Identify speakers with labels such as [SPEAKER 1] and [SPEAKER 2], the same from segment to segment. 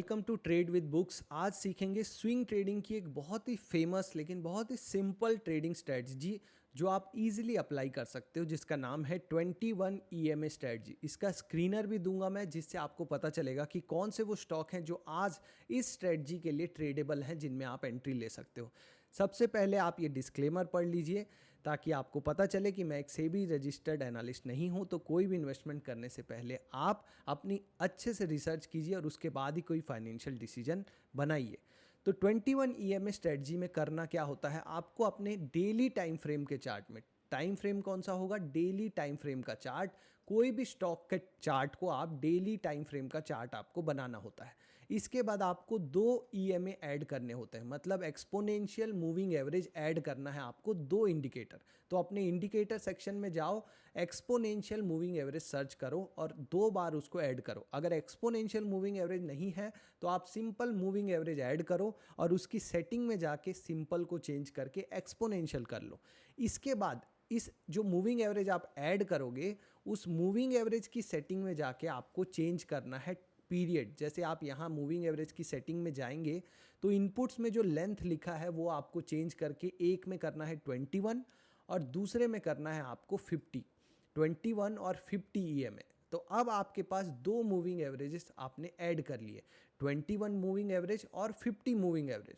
[SPEAKER 1] Welcome to trade with books. आज सीखेंगे swing trading की एक बहुत ही फेमस लेकिन बहुत ही सिंपल ट्रेडिंग स्ट्रेटजी जो आप इजीली अप्लाई कर सकते हो, जिसका नाम है 21 EMA स्ट्रेटजी। इसका स्क्रीनर भी दूंगा मैं, जिससे आपको पता चलेगा कि कौन से वो स्टॉक हैं जो आज इस स्ट्रेटजी के लिए ट्रेडेबल हैं, जिनमें आप एंट्री ले सकते हो। सबसे पहले आप ये डिस्क्लेमर पढ़ लीजिए ताकि आपको पता चले कि मैं एक सेबी रजिस्टर्ड एनालिस्ट नहीं हूं। तो कोई भी इन्वेस्टमेंट करने से पहले आप अपनी अच्छे से रिसर्च कीजिए और उसके बाद ही कोई फाइनेंशियल डिसीजन बनाइए। तो 21 EMA स्ट्रेटजी में करना क्या होता है, आपको अपने डेली टाइम फ्रेम के चार्ट में, टाइम फ्रेम कौन सा होगा, डेली टाइम फ्रेम का चार्ट, कोई भी स्टॉक के चार्ट को आप डेली टाइम फ्रेम का चार्ट आपको बनाना होता है। इसके बाद आपको 2 EMA ऐड करने होते हैं, मतलब एक्सपोनेंशियल मूविंग एवरेज ऐड करना है आपको, 2 इंडिकेटर। तो अपने इंडिकेटर सेक्शन में जाओ, एक्सपोनेंशियल मूविंग एवरेज सर्च करो और 2 बार उसको ऐड करो। अगर एक्सपोनेंशियल मूविंग एवरेज नहीं है तो आप सिंपल मूविंग एवरेज ऐड करो और उसकी सेटिंग में जाके सिंपल को चेंज करके एक्सपोनेंशियल कर लो। इसके बाद इस जो मूविंग एवरेज आप ऐड करोगे, उस मूविंग एवरेज की सेटिंग में जाके आपको चेंज करना है पीरियड। जैसे आप यहाँ मूविंग एवरेज की सेटिंग में जाएंगे तो इनपुट्स में जो लेंथ लिखा है वो आपको चेंज करके एक में करना है 21 और दूसरे में करना है आपको 50, 21 और 50 EMA। तो अब आपके पास 2 मूविंग एवरेजेस आपने ऐड कर लिए, 21 मूविंग एवरेज और 50 मूविंग एवरेज।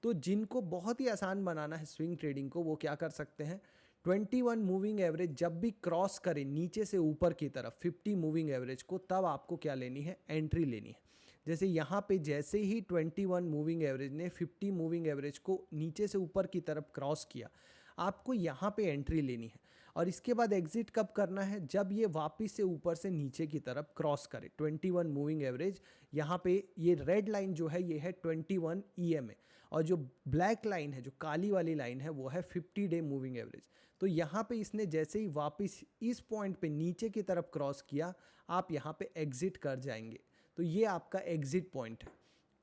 [SPEAKER 1] तो जिनको बहुत ही आसान बनाना है स्विंग ट्रेडिंग को, वो क्या कर सकते हैं, 21 मूविंग एवरेज जब भी क्रॉस करे नीचे से ऊपर की तरफ 50 मूविंग एवरेज को, तब आपको क्या लेनी है, एंट्री लेनी है। जैसे यहाँ पे जैसे ही 21 मूविंग एवरेज ने 50 मूविंग एवरेज को नीचे से ऊपर की तरफ क्रॉस किया, आपको यहाँ पे एंट्री लेनी है। और इसके बाद एग्जिट कब करना है, जब ये वापस से ऊपर से नीचे की तरफ क्रॉस करे 21 मूविंग एवरेज। यहाँ पे ये रेड लाइन जो है ये है 21 EMA और जो ब्लैक लाइन है, जो काली वाली लाइन है, वो है 50 डे मूविंग एवरेज। तो यहाँ पे इसने जैसे ही वापस इस पॉइंट पे नीचे की तरफ क्रॉस किया, आप यहाँ पे एग्जिट कर जाएंगे। तो ये आपका एग्जिट पॉइंट है।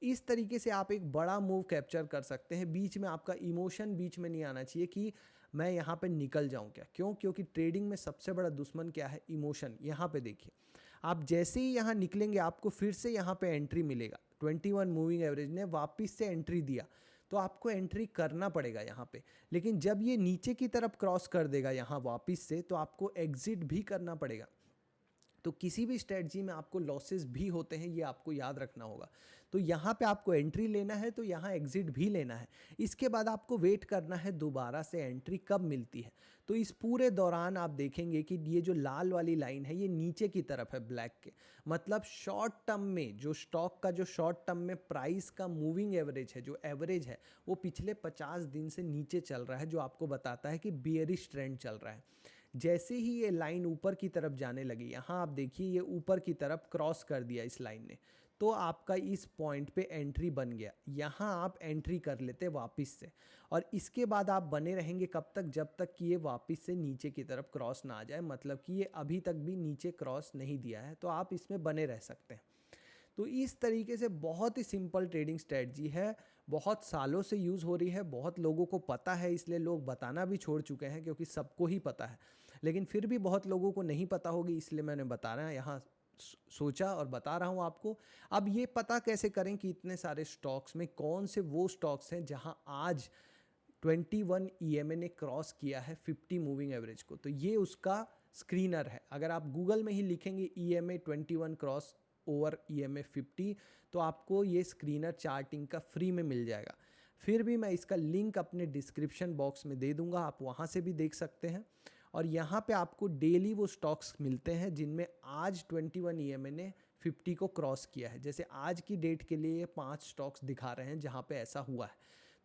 [SPEAKER 1] इस तरीके से आप एक बड़ा मूव कैप्चर कर सकते हैं। बीच में आपका इमोशन बीच में नहीं आना चाहिए कि मैं यहाँ पे निकल जाऊँ क्या, क्यों, क्योंकि ट्रेडिंग में सबसे बड़ा दुश्मन क्या है, इमोशन। यहाँ पे देखिए, आप जैसे ही यहाँ निकलेंगे आपको फिर से यहाँ पे एंट्री मिलेगा। 21 मूविंग एवरेज ने वापस से एंट्री दिया तो आपको एंट्री करना पड़ेगा यहाँ पे। लेकिन जब ये नीचे की तरफ क्रॉस कर देगा यहाँ वापस से, तो आपको एग्जिट भी करना पड़ेगा। तो किसी भी स्ट्रेटजी में आपको लॉसेस भी होते हैं, ये आपको याद रखना होगा। तो यहाँ पे आपको एंट्री लेना है तो यहाँ एग्जिट भी लेना है। इसके बाद आपको वेट करना है दोबारा से एंट्री कब मिलती है। तो इस पूरे दौरान आप देखेंगे कि ये जो लाल वाली लाइन है ये नीचे की तरफ है ब्लैक के, मतलब शॉर्ट टर्म में जो स्टॉक का जो शॉर्ट टर्म में प्राइस का मूविंग एवरेज है, जो एवरेज है, वो पिछले 50 दिन से नीचे चल रहा है, जो आपको बताता है कि बियरिश ट्रेंड चल रहा है। जैसे ही ये लाइन ऊपर की तरफ जाने लगी, यहाँ आप देखिए ये ऊपर की तरफ क्रॉस कर दिया इस लाइन ने, तो आपका इस पॉइंट पे एंट्री बन गया। यहाँ आप एंट्री कर लेते वापस से और इसके बाद आप बने रहेंगे कब तक, जब तक कि ये वापस से नीचे की तरफ क्रॉस ना आ जाए, मतलब कि ये अभी तक भी नीचे क्रॉस नहीं दिया है, तो आप इसमें बने रह सकते हैं। तो इस तरीके से बहुत ही सिंपल ट्रेडिंग स्ट्रेटजी है, बहुत सालों से यूज़ हो रही है, बहुत लोगों को पता है, इसलिए लोग बताना भी छोड़ चुके हैं क्योंकि सबको ही पता है। लेकिन फिर भी बहुत लोगों को नहीं पता होगी, इसलिए मैंने बताना यहाँ सोचा और बता रहा हूँ आपको। अब ये पता कैसे करें कि इतने सारे स्टॉक्स में कौन से वो स्टॉक्स हैं जहाँ आज 21 EMA ने क्रॉस किया है 50 मूविंग एवरेज को। तो ये उसका स्क्रीनर है। अगर आप गूगल में ही लिखेंगे EMA 21 क्रॉस ओवर EMA 50, तो आपको ये स्क्रीनर चार्टिंग का फ्री में मिल जाएगा। फिर भी मैं इसका लिंक अपने डिस्क्रिप्शन बॉक्स में दे दूंगा, आप वहाँ से भी देख सकते हैं। और यहाँ पे आपको डेली वो स्टॉक्स मिलते हैं जिनमें आज 21 EMA ने 50 को क्रॉस किया है। जैसे आज की डेट के लिए ये 5 स्टॉक्स दिखा रहे हैं जहाँ पे ऐसा हुआ है।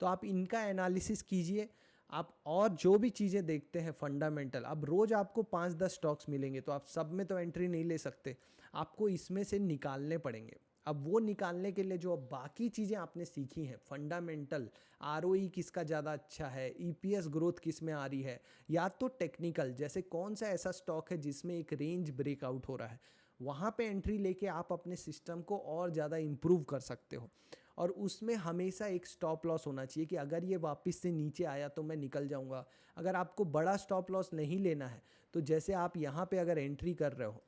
[SPEAKER 1] तो आप इनका एनालिसिस कीजिए आप, और जो भी चीज़ें देखते हैं फंडामेंटल। अब रोज़ आपको 5-10 स्टॉक्स मिलेंगे तो आप सब में तो एंट्री नहीं ले सकते, आपको इसमें से निकालने पड़ेंगे। अब वो निकालने के लिए जो बाकी चीज़ें आपने सीखी हैं, फंडामेंटल, ROE किसका ज़्यादा अच्छा है, EPS ग्रोथ किस में आ रही है, या तो टेक्निकल, जैसे कौन सा ऐसा स्टॉक है जिसमें एक रेंज ब्रेकआउट हो रहा है, वहाँ पे एंट्री लेके आप अपने सिस्टम को और ज़्यादा इम्प्रूव कर सकते हो। और उसमें हमेशा एक स्टॉप लॉस होना चाहिए कि अगर ये वापस से नीचे आया तो मैं निकल जाऊंगा। अगर आपको बड़ा स्टॉप लॉस नहीं लेना है तो जैसे आप यहाँ पे अगर एंट्री कर रहे हो,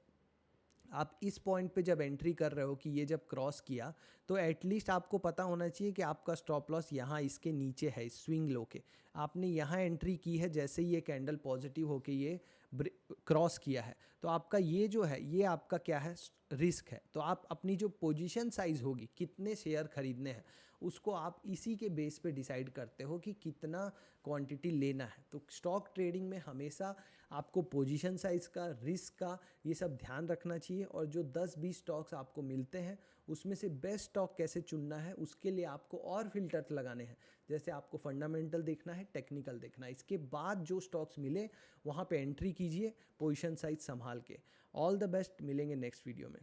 [SPEAKER 1] आप इस पॉइंट पे जब एंट्री कर रहे हो कि ये जब क्रॉस किया, तो एटलीस्ट आपको पता होना चाहिए कि आपका स्टॉप लॉस यहाँ इसके नीचे है, स्विंग लो के। आपने यहाँ एंट्री की है, जैसे ही ये कैंडल पॉजिटिव होके ये क्रॉस किया है, तो आपका ये जो है ये आपका क्या है, रिस्क है। तो आप अपनी जो पोजीशन साइज होगी, कितने शेयर खरीदने हैं, उसको आप इसी के बेस पे डिसाइड करते हो कि कितना क्वांटिटी लेना है। तो स्टॉक ट्रेडिंग में हमेशा आपको पोजीशन साइज का, रिस्क का, ये सब ध्यान रखना चाहिए। और जो 10-20 स्टॉक्स आपको मिलते हैं, उसमें से बेस्ट स्टॉक कैसे चुनना है, उसके लिए आपको और फिल्टर्स लगाने हैं। जैसे आपको फंडामेंटल देखना है, टेक्निकल देखना है, इसके बाद जो स्टॉक्स मिले वहाँ पे एंट्री कीजिए पोजीशन साइज संभाल के। ऑल द बेस्ट, मिलेंगे नेक्स्ट वीडियो में।